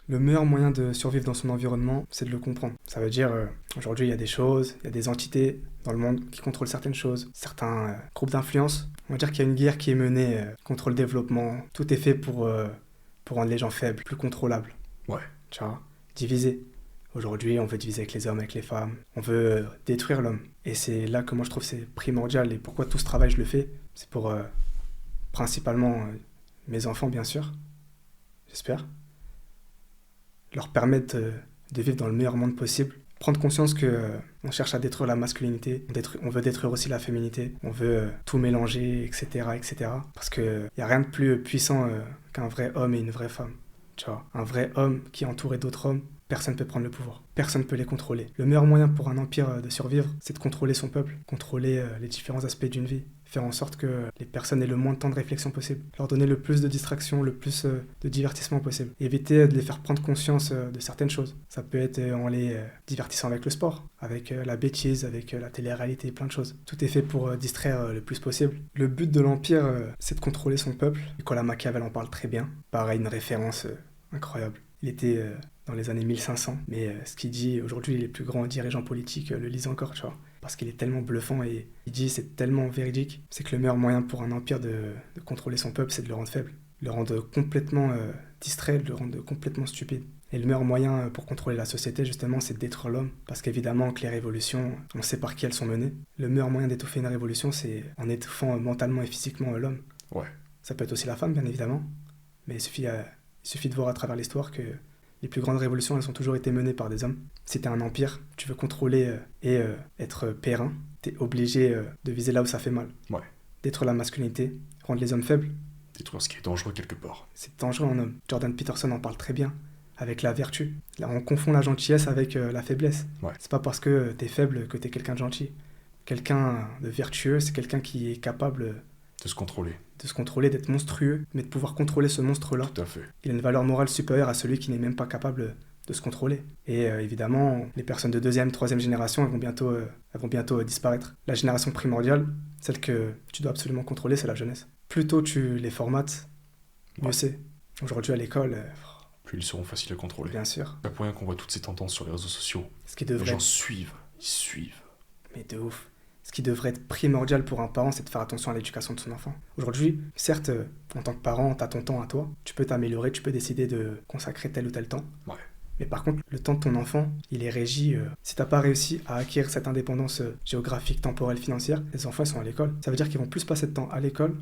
Le meilleur moyen de survivre dans son environnement, c'est de le comprendre. Ça veut dire, aujourd'hui, il y a des choses, il y a des entités dans le monde qui contrôlent certaines choses, certains groupes d'influence. On va dire qu'il y a une guerre qui est menée contre le développement. Tout est fait pour rendre les gens faibles, plus contrôlables. Ouais. Tu vois, diviser. Aujourd'hui, on veut diviser avec les hommes, avec les femmes. On veut détruire l'homme. Et c'est là que moi, je trouve que c'est primordial. Et pourquoi tout ce travail, je le fais, c'est pour principalement mes enfants, bien sûr, j'espère, leur permettre de vivre dans le meilleur monde possible. Prendre conscience que on cherche à détruire la masculinité, on veut détruire aussi la féminité, on veut tout mélanger, etc., etc. Parce qu'il n'y a rien de plus puissant qu'un vrai homme et une vraie femme. Tu vois, un vrai homme qui est entouré d'autres hommes, personne ne peut prendre le pouvoir. Personne ne peut les contrôler. Le meilleur moyen pour un empire de survivre, c'est de contrôler son peuple, contrôler les différents aspects d'une vie, faire en sorte que les personnes aient le moins de temps de réflexion possible, leur donner le plus de distractions, le plus de divertissement possible, éviter de les faire prendre conscience de certaines choses. Ça peut être en les divertissant avec le sport, avec la bêtise, avec la télé-réalité, plein de choses. Tout est fait pour distraire le plus possible. Le but de l'Empire, c'est de contrôler son peuple. Nicolas Machiavel en parle très bien. Pareil, une référence incroyable. Il était dans les années 1500, mais ce qu'il dit aujourd'hui, les plus grands dirigeants politiques le lisent encore, tu vois. Parce qu'il est tellement bluffant et il dit c'est tellement véridique, c'est que le meilleur moyen pour un empire de contrôler son peuple, c'est de le rendre faible, de le rendre complètement distrait, de le rendre complètement stupide. Et le meilleur moyen pour contrôler la société, justement, c'est de détruire l'homme. Parce qu'évidemment que les révolutions, on sait par qui elles sont menées. Le meilleur moyen d'étouffer une révolution, c'est en étouffant mentalement et physiquement l'homme. Ouais. Ça peut être aussi la femme, bien évidemment, mais il suffit de voir à travers l'histoire que les plus grandes révolutions, elles ont toujours été menées par des hommes. Si t'es un empire, tu veux contrôler et être périn, t'es obligé de viser là où ça fait mal. Ouais. Détruire la masculinité, rendre les hommes faibles. Détruire ce qui est dangereux quelque part. C'est dangereux en homme. Jordan Peterson en parle très bien, avec la vertu. Là, on confond la gentillesse avec la faiblesse. Ouais. C'est pas parce que t'es faible que t'es quelqu'un de gentil. Quelqu'un de vertueux, c'est quelqu'un qui est capable De se contrôler. de se contrôler, d'être monstrueux, mais de pouvoir contrôler ce monstre-là. Tout à fait. Il a une valeur morale supérieure à celui qui n'est même pas capable de se contrôler. Et évidemment, les personnes de deuxième, troisième génération, elles vont bientôt disparaître. La génération primordiale, celle que tu dois absolument contrôler, c'est la jeunesse. Plus tôt tu les formates, mieux c'est. Aujourd'hui à l'école, Plus ils seront faciles à contrôler. bien sûr, C'est pas pour rien qu'on voit toutes ces tendances sur les réseaux sociaux. ce qui Les devrait gens suivent. Ils suivent. mais de ouf. Ce qui devrait être primordial pour un parent, c'est de faire attention à l'éducation de son enfant. Aujourd'hui, certes, en tant que parent, tu as ton temps à toi, tu peux t'améliorer, tu peux décider de consacrer tel ou tel temps. Ouais. Mais par contre, le temps de ton enfant, il est régi. Si t'as pas réussi à acquérir cette indépendance géographique, temporelle, financière, les enfants ils sont à l'école. Ça veut dire qu'ils vont plus passer de temps à l'école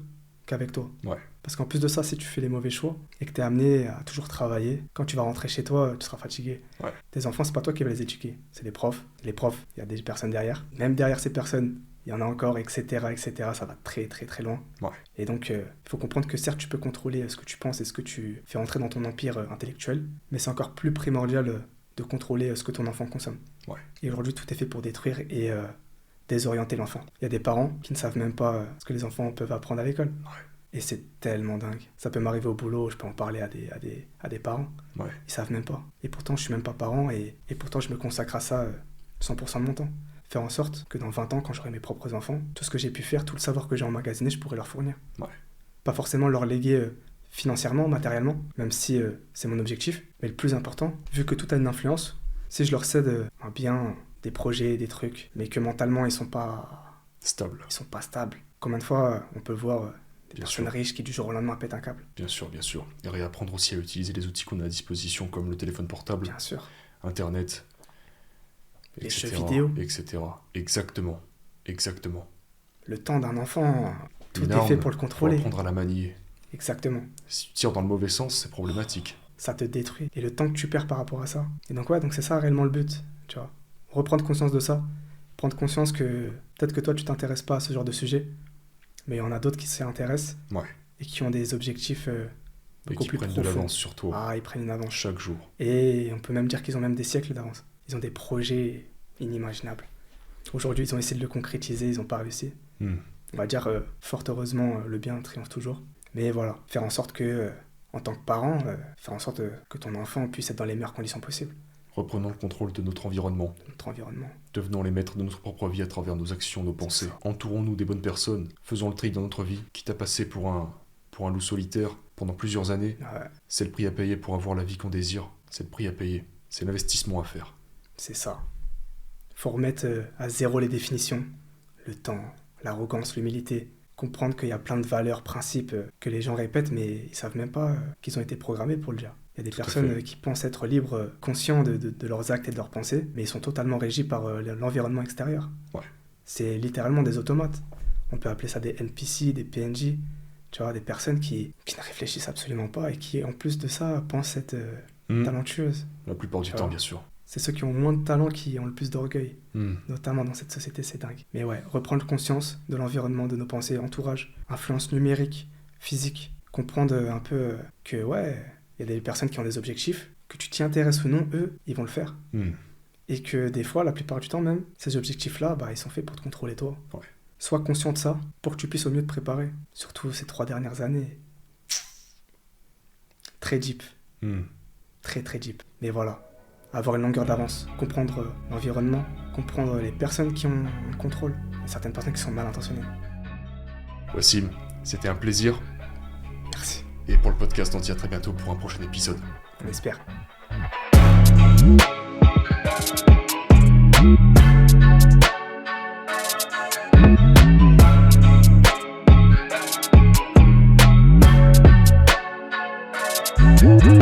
qu'avec toi. Ouais. Parce qu'en plus de ça, si tu fais les mauvais choix et que t'es amené à toujours travailler, quand tu vas rentrer chez toi, tu seras fatigué. Ouais. Tes enfants, c'est pas toi qui vas les éduquer, c'est les profs. Les profs, il y a des personnes derrière. Même derrière ces personnes, il y en a encore, etc., etc. Ça va très, très, très loin. Ouais. Et donc, il faut comprendre que certes, tu peux contrôler ce que tu penses et ce que tu fais entrer dans ton empire intellectuel, mais c'est encore plus primordial de contrôler ce que ton enfant consomme. Ouais. Et aujourd'hui, tout est fait pour détruire et désorienter l'enfant. Il y a des parents qui ne savent même pas ce que les enfants peuvent apprendre à l'école. Ouais. Et c'est tellement dingue. Ça peut m'arriver au boulot, je peux en parler à des parents. Ouais. Ils savent même pas. Et pourtant, je suis même pas parent et pourtant, je me consacre à ça 100% de mon temps. Faire en sorte que dans 20 ans, quand j'aurai mes propres enfants, tout ce que j'ai pu faire, tout le savoir que j'ai emmagasiné, je pourrai leur fournir. Ouais. Pas forcément leur léguer financièrement, matériellement, même si c'est mon objectif. Mais le plus important, vu que tout a une influence, si je leur cède un bien, des projets, des trucs, mais que mentalement ils sont pas Stable. stables. Combien de fois on peut voir des Bien personnes sûr. riches qui du jour au lendemain pètent un câble. Bien sûr, bien sûr. Et réapprendre aussi à utiliser les outils qu'on a à disposition, comme le téléphone portable, Bien sûr. Internet, Les etc., jeux vidéo. etc. Exactement. Exactement. Le temps d'un enfant, tout Une est fait arme, pour le faut contrôler. apprendre à la manier. Exactement. Si tu tires dans le mauvais sens, c'est problématique. Ça te détruit. Et le temps que tu perds par rapport à ça. Et donc ouais, donc c'est ça réellement le but, tu vois. Reprendre conscience de ça. Prendre conscience que peut-être que toi tu t'intéresses pas à ce genre de sujet, mais il y en a d'autres qui s'y intéressent Ouais. et qui ont des objectifs Et beaucoup qui plus prennent de profonds. l'avance sur toi, Ah, ils prennent une avance. chaque jour. Et on peut même dire qu'ils ont même des siècles d'avance. Ils ont des projets inimaginables. Aujourd'hui, ils ont essayé de le concrétiser, ils n'ont pas réussi. Hmm. On va dire, fort heureusement, le bien triomphe toujours. Mais voilà, faire en sorte que, en tant que parent, faire en sorte que ton enfant puisse être dans les meilleures conditions possibles. Reprenons le contrôle de notre environnement. Notre environnement. Devenons les maîtres de notre propre vie à travers nos actions, nos pensées. Entourons-nous des bonnes personnes. Faisons le tri dans notre vie. Quitte à passer pour un loup solitaire pendant plusieurs années, Ouais, c'est le prix à payer pour avoir la vie qu'on désire. C'est le prix à payer. C'est l'investissement à faire. C'est ça. Faut remettre à zéro les définitions, le temps, l'arrogance, l'humilité. Comprendre qu'il y a plein de valeurs, principes que les gens répètent, mais ils savent même pas qu'ils ont été programmés pour le dire. Il y a des personnes qui pensent être libres, conscients de leurs actes et de leurs pensées, mais ils sont totalement régis par l'environnement extérieur. Ouais. C'est littéralement des automates. On peut appeler ça des NPC, des PNJ, tu vois, des personnes qui ne réfléchissent absolument pas et qui, en plus de ça, pensent être talentueuses. La plupart du temps, bien sûr. C'est ceux qui ont moins de talent qui ont le plus d'orgueil, notamment dans cette société, c'est dingue. Mais ouais, reprendre conscience de l'environnement, de nos pensées, entourage, influence numérique, physique, comprendre un peu que ouais, il y a des personnes qui ont des objectifs, que tu t'y intéresses ou non, eux, ils vont le faire. Et que des fois, la plupart du temps même, ces objectifs-là, ils sont faits pour te contrôler toi. Ouais. Sois conscient de ça, pour que tu puisses au mieux te préparer. Surtout ces 3 dernières années. Très deep. Très très deep. Mais voilà, avoir une longueur d'avance, comprendre l'environnement, comprendre les personnes qui ont le contrôle, et certaines personnes qui sont mal intentionnées. Wassim, c'était un plaisir. Merci. Et pour le podcast, on se dit à très bientôt pour un prochain épisode. On espère. Woo!